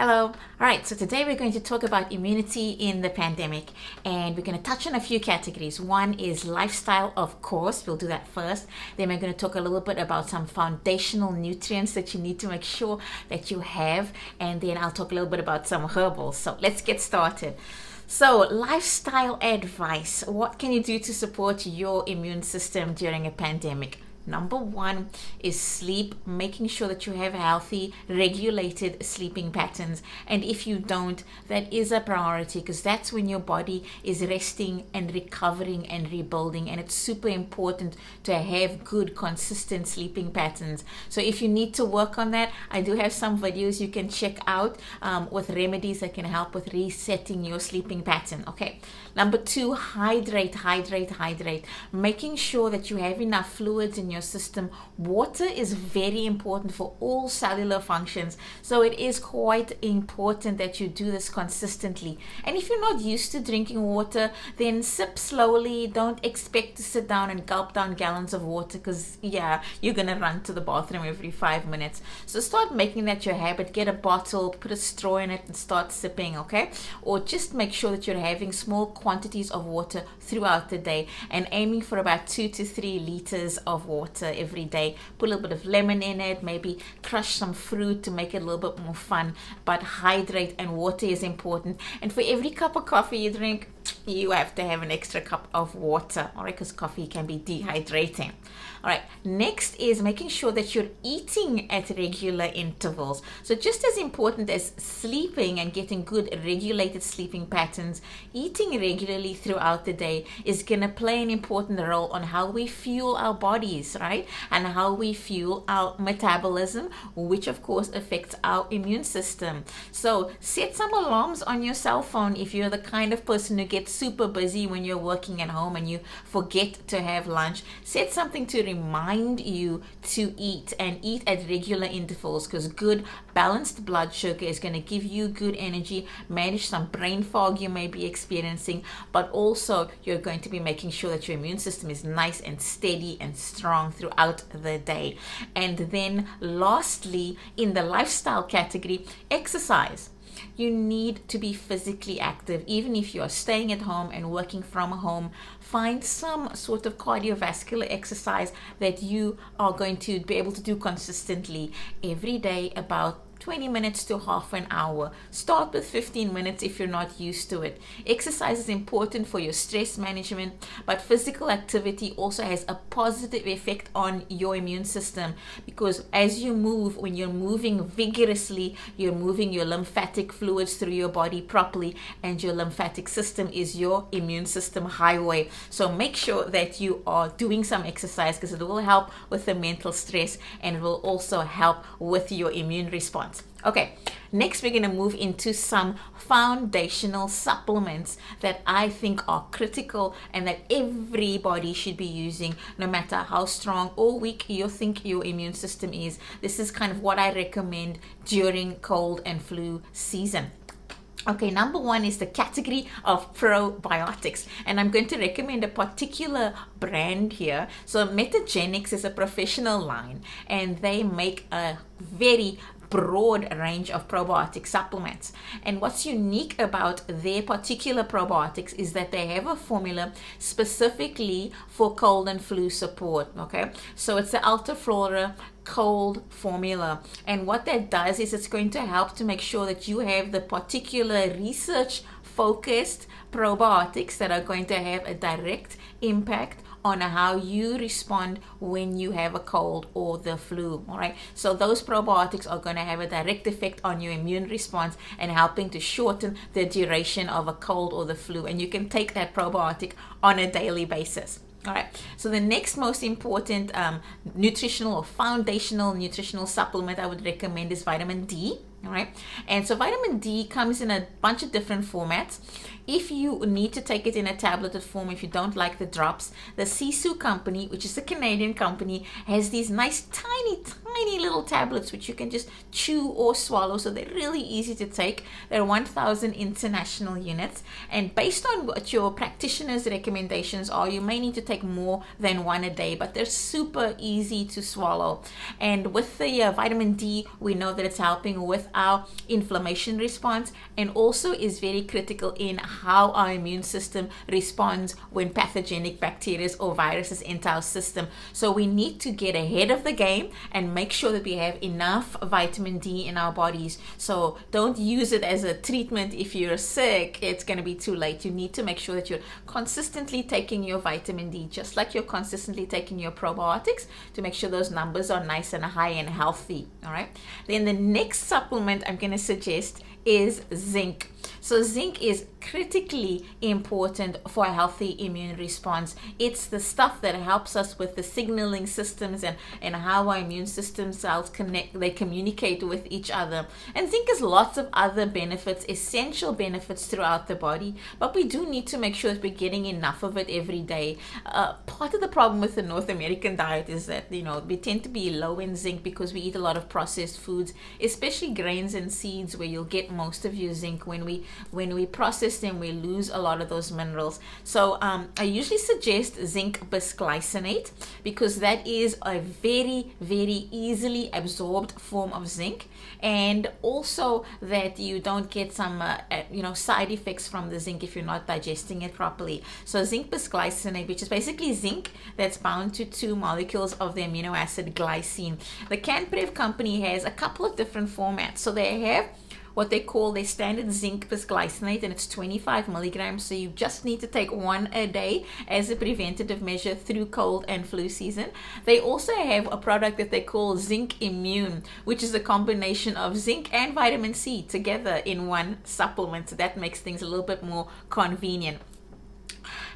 Hello. All right, so today we're going to talk about immunity in the pandemic, and we're going to touch on a few categories. One is lifestyle, of course. We'll do that first. Then we're going to talk a little bit about some foundational nutrients that you need to make sure that you have, and then I'll talk a little bit about some herbals. So let's get started. So, lifestyle advice. What can you do to support your immune system during a pandemic? Number one is sleep, making sure that you have healthy, regulated sleeping patterns. And if you don't, that is a priority because that's when your body is resting and recovering and rebuilding. And it's super important to have good, consistent sleeping patterns. So if you need to work on that, I do have some videos you can check out with remedies that can help with resetting your sleeping pattern. Okay. Number two, hydrate. Making sure that you have enough fluids in your system. Water is very important for all cellular functions, so it is quite important that you do this consistently. And if you're not used to drinking water, then sip slowly. Don't expect to sit down and gulp down gallons of water because you're gonna run to the bathroom every 5 minutes. So start making that your habit. Get a bottle, put a straw in it and start sipping, okay? Or just make sure that you're having small quantities of water throughout the day and aiming for about 2 to 3 liters of water every day. Put a little bit of lemon in it, maybe crush some fruit to make it a little bit more fun, but hydrate, and water is important. And for every cup of coffee you drink, you have to have an extra cup of water, all right, because coffee can be dehydrating. All right, next is making sure that you're eating at regular intervals. So just as important as sleeping and getting good regulated sleeping patterns, eating regularly throughout the day is going to play an important role on how we fuel our bodies, right? And how we fuel our metabolism, which of course affects our immune system. So set some alarms on your cell phone if you're the kind of person who gets super busy when you're working at home and you forget to have lunch. Set something to remind you to eat, and eat at regular intervals, because good balanced blood sugar is going to give you good energy, manage some brain fog you may be experiencing, but also you're going to be making sure that your immune system is nice and steady and strong throughout the day. And then lastly, in the lifestyle category, exercise. You need to be physically active. Even if you are staying at home and working from home, find some sort of cardiovascular exercise that you are going to be able to do consistently every day, about 20 minutes to half an hour. Start with 15 minutes if you're not used to it. Exercise is important for your stress management, but physical activity also has a positive effect on your immune system, because as you move, when you're moving vigorously, you're moving your lymphatic fluids through your body properly, and your lymphatic system is your immune system highway. So make sure that you are doing some exercise, because it will help with the mental stress and it will also help with your immune response. Okay, next we're going to move into some foundational supplements that I think are critical and that everybody should be using, no matter how strong or weak you think your immune system is. This is kind of what I recommend during cold and flu season. Okay, number one is the category of probiotics, and I'm going to recommend a particular brand here. So Metagenics is a professional line, and they make a very broad range of probiotic supplements. And what's unique about their particular probiotics is that they have a formula specifically for cold and flu support. Okay, so it's the flora cold formula, and what that does is it's going to help to make sure that you have the particular research focused probiotics that are going to have a direct impact on how you respond when you have a cold or the flu. All right, so those probiotics are going to have a direct effect on your immune response and helping to shorten the duration of a cold or the flu, and you can take that probiotic on a daily basis. All right, so the next most important nutritional or foundational nutritional supplement I would recommend is vitamin D. All right, and so vitamin D comes in a bunch of different formats. If you need to take it in a tableted form, if you don't like the drops, the Sisu company, which is a Canadian company, has these nice tiny little tablets which you can just chew or swallow. So they're really easy to take. They're 1,000 international units, and based on what your practitioner's recommendations are, you may need to take more than one a day, but they're super easy to swallow. And with the vitamin D, we know that it's helping with our inflammation response, and also is very critical in how our immune system responds when pathogenic bacteria or viruses enter our system. So we need to get ahead of the game and make sure that we have enough vitamin D in our bodies. So don't use it as a treatment if you're sick. It's going to be too late. You need to make sure that you're consistently taking your vitamin D, just like you're consistently taking your probiotics, to make sure those numbers are nice and high and healthy. All right. Then the next supplement I'm going to suggest is zinc. So zinc is critically important for a healthy immune response. It's the stuff that helps us with the signaling systems and how our immune system cells connect, they communicate with each other. And zinc has lots of other benefits, essential benefits throughout the body, but we do need to make sure that we're getting enough of it every day. Part of the problem with the North American diet is that, we tend to be low in zinc because we eat a lot of processed foods, especially grains and seeds, where you'll get most of your zinc. When we process them, we lose a lot of those minerals. So I usually suggest zinc bisglycinate, because that is a very easily absorbed form of zinc, and also that you don't get some side effects from the zinc if you're not digesting it properly. So zinc bisglycinate, which is basically zinc that's bound to two molecules of the amino acid glycine. The Canprev company has a couple of different formats. So they have what they call their standard zinc bisglycinate, and it's 25 milligrams. So you just need to take one a day as a preventative measure through cold and flu season. They also have a product that they call Zinc Immune, which is a combination of zinc and vitamin C together in one supplement. So that makes things a little bit more convenient.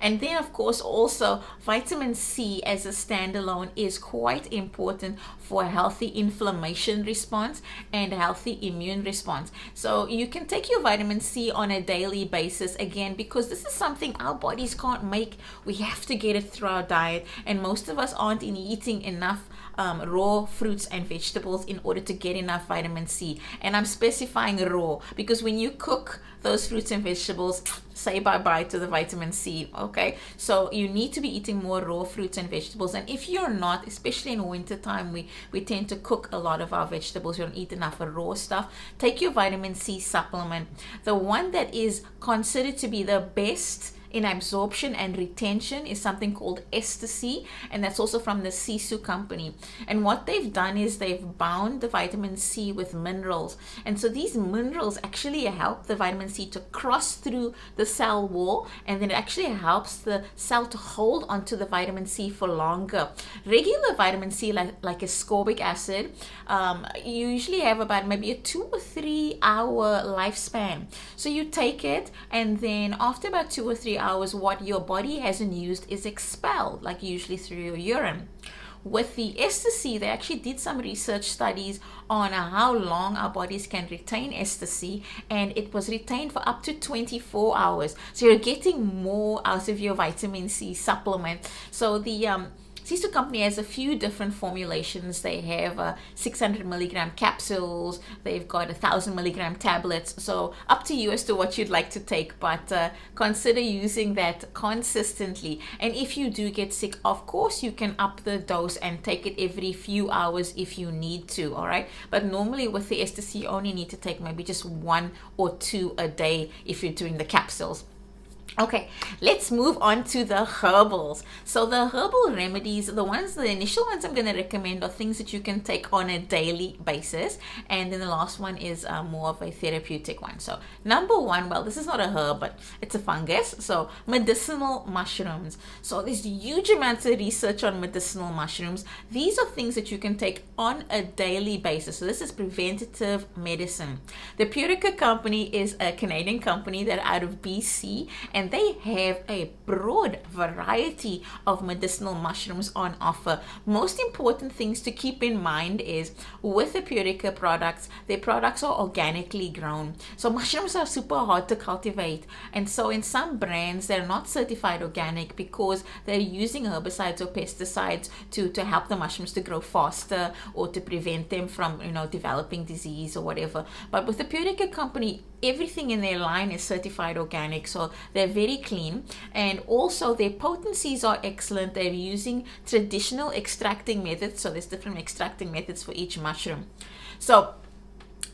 And then, of course, also vitamin C as a standalone is quite important for a healthy inflammation response and a healthy immune response. So you can take your vitamin C on a daily basis, again, because this is something our bodies can't make. We have to get it through our diet, and most of us aren't eating enough raw fruits and vegetables in order to get enough vitamin C. And I'm specifying raw because when you cook those fruits and vegetables, say bye-bye to the vitamin C. Okay, so you need to be eating more raw fruits and vegetables. And if you're not, especially in winter time, we tend to cook a lot of our vegetables, we don't eat enough of raw stuff. Take your vitamin C supplement. The one that is considered to be the best in absorption and retention is something called ester C, and that's also from the Sisu company. And what they've done is they've bound the vitamin C with minerals, and so these minerals actually help the vitamin C to cross through the cell wall, and then it actually helps the cell to hold onto the vitamin C for longer. Regular vitamin C, like ascorbic acid, you usually have about maybe a 2 or 3 hour lifespan. So you take it, and then after about 2 or 3 hours, what your body hasn't used is expelled, like usually through your urine. With the ester C, they actually did some research studies on how long our bodies can retain ester C, and it was retained for up to 24 hours. So you're getting more out of your vitamin C supplement. So the Sisu company has a few different formulations. They have 600 milligram capsules, they've got 1,000 milligram tablets, so up to you as to what you'd like to take, but consider using that consistently. And if you do get sick, of course you can up the dose and take it every few hours if you need to, all right? But normally with the ester C, you only need to take maybe just 1 or 2 a day if you're doing the capsules. Okay, let's move on to the herbals. So the herbal remedies, the initial ones I'm going to recommend are things that you can take on a daily basis. And then the last one is more of a therapeutic one. So number one, well, this is not a herb, but it's a fungus. So medicinal mushrooms. So there's huge amounts of research on medicinal mushrooms. These are things that you can take on a daily basis. So this is preventative medicine. The Purica company is a Canadian company that are out of BC, and they have a broad variety of medicinal mushrooms on offer. Most important things to keep in mind is with the Purica products, their products are organically grown. So mushrooms are super hard to cultivate, and so in some brands they're not certified organic because they're using herbicides or pesticides to help the mushrooms to grow faster or to prevent them from developing disease or whatever. But with the Purica company, everything in their line is certified organic, so they're very clean, and also their potencies are excellent. They're using traditional extracting methods, so there's different extracting methods for each mushroom. So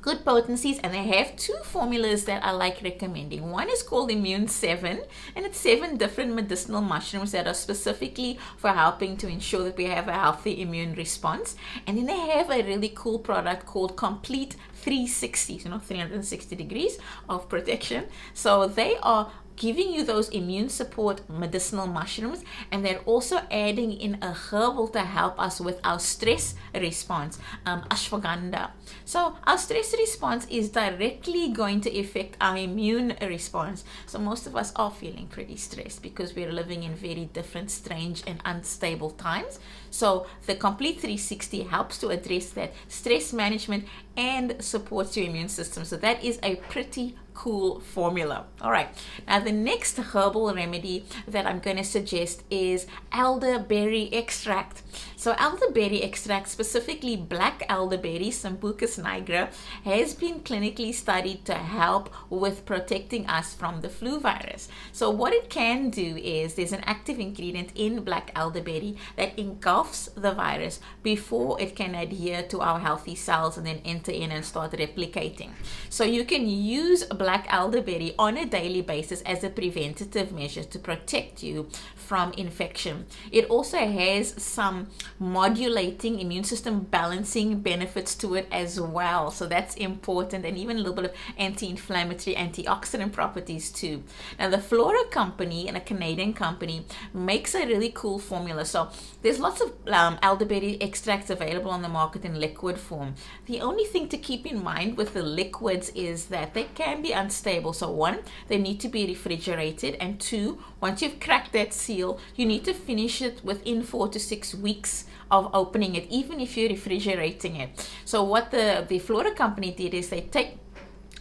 good potencies, and they have two formulas that I like recommending. One is called Immune 7, and it's 7 different medicinal mushrooms that are specifically for helping to ensure that we have a healthy immune response. And then they have a really cool product called Complete 360, 360 degrees of protection. So they are giving you those immune support medicinal mushrooms, and they're also adding in a herbal to help us with our stress response, ashwagandha. So our stress response is directly going to affect our immune response. So most of us are feeling pretty stressed because we're living in very different, strange and unstable times. So the Complete 360 helps to address that stress management and supports your immune system. So that is a pretty cool formula. All right, now the next herbal remedy that I'm going to suggest is elderberry extract. So elderberry extract, specifically black elderberry, Sambucus nigra, has been clinically studied to help with protecting us from the flu virus. So what it can do is there's an active ingredient in black elderberry that engulfs the virus before it can adhere to our healthy cells and then enter in and start replicating. So you can use black elderberry on a daily basis as a preventative measure to protect you from infection. It also has some modulating immune system balancing benefits to it as well, so that's important, and even a little bit of anti-inflammatory, antioxidant properties too. Now the Flora company, and a Canadian company, makes a really cool formula. So there's lots of elderberry extracts available on the market in liquid form. The only thing to keep in mind with the liquids is that they can be unstable. So one, they need to be refrigerated, and two, once you've cracked that seal, you need to finish it within 4 to 6 weeks of opening it, even if you're refrigerating it. So what the Flora company did is they take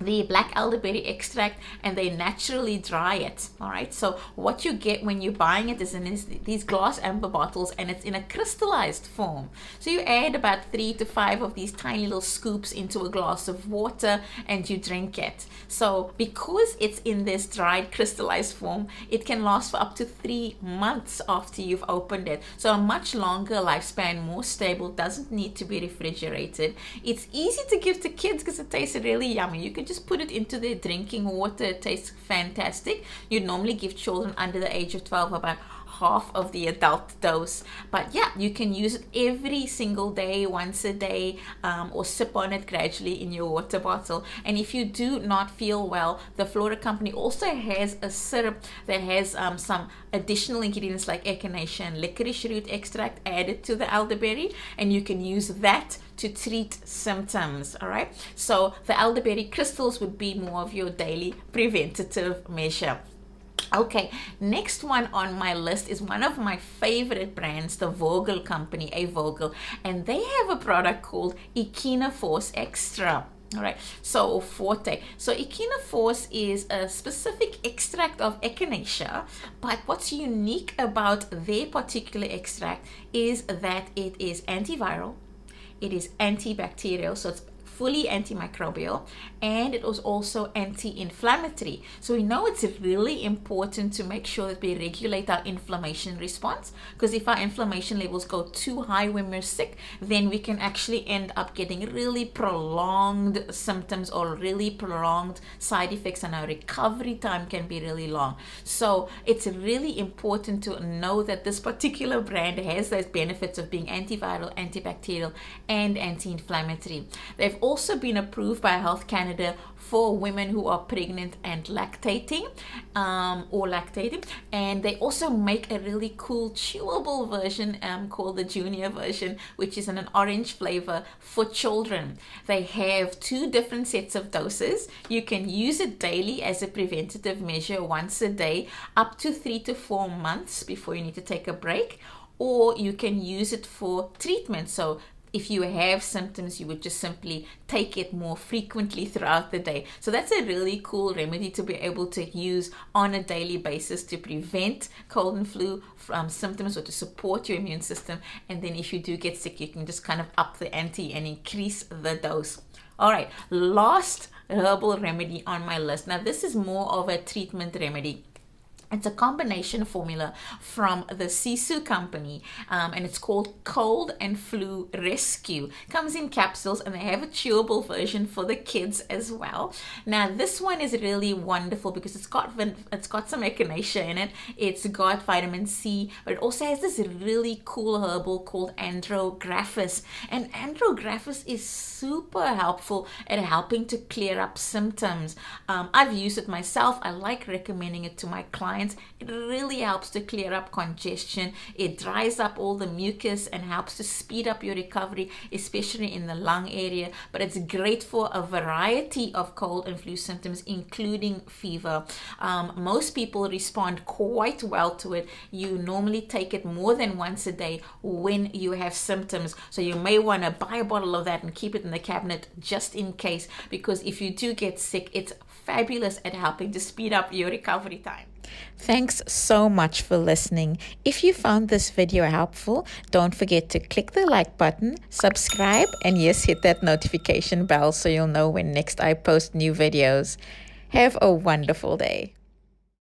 the black elderberry extract and they naturally dry it. All right, so what you get when you're buying it is in these glass amber bottles, and it's in a crystallized form. So you add about 3 to 5 of these tiny little scoops into a glass of water and you drink it. So because it's in this dried crystallized form, it can last for up to 3 months after you've opened it. So a much longer lifespan, more stable, doesn't need to be refrigerated. It's easy to give to kids because it tastes really yummy. You can just put it into their drinking water. It tastes fantastic. You'd normally give children under the age of 12 about half of the adult dose, but yeah, you can use it every single day, once a day, or sip on it gradually in your water bottle. And if you do not feel well, the Flora company also has a syrup that has some additional ingredients like echinacea and licorice root extract added to the elderberry, and you can use that to treat symptoms. All right, so the elderberry crystals would be more of your daily preventative measure. Okay, next one on my list is one of my favorite brands, the Vogel company, A Vogel, and they have a product called Echinoforce Extra. All right, so Forte. So Echinoforce is a specific extract of echinacea, but what's unique about their particular extract is that it is antiviral, it is antibacterial, so it's fully antimicrobial, and it was also anti-inflammatory. So we know it's really important to make sure that we regulate our inflammation response, because if our inflammation levels go too high when we're sick, then we can actually end up getting really prolonged symptoms or really prolonged side effects, and our recovery time can be really long. So it's really important to know that this particular brand has those benefits of being antiviral, antibacterial, and anti-inflammatory. They've also been approved by Health Canada for women who are pregnant and lactating or lactating. And they also make a really cool chewable version called the junior version, which is in an orange flavor for children. They have 2 different sets of doses. You can use it daily as a preventative measure once a day, up to 3 to 4 months before you need to take a break, or you can use it for treatment. So if you have symptoms, you would just simply take it more frequently throughout the day. So that's a really cool remedy to be able to use on a daily basis to prevent cold and flu symptoms, or to support your immune system. And then if you do get sick, you can just kind of up the ante and increase the dose. All right, last herbal remedy on my list. Now this is more of a treatment remedy. It's a combination formula from the Sisu company, and it's called Cold and Flu Rescue. Comes in capsules, and they have a chewable version for the kids as well. Now, this one is really wonderful because it's got some echinacea in it. It's got vitamin C, but it also has this really cool herbal called andrographis. And andrographis is super helpful at helping to clear up symptoms. I've used it myself. I like recommending it to my clients. It really helps to clear up congestion. It dries up all the mucus and helps to speed up your recovery, especially in the lung area. But it's great for a variety of cold and flu symptoms, including fever. Most people respond quite well to it. You normally take it more than once a day when you have symptoms. So you may want to buy a bottle of that and keep it in the cabinet just in case, because if you do get sick, it's fabulous at helping to speed up your recovery time. Thanks so much for listening. If you found this video helpful, don't forget to click the like button, subscribe, and yes, hit that notification bell so you'll know when next I post new videos. Have a wonderful day.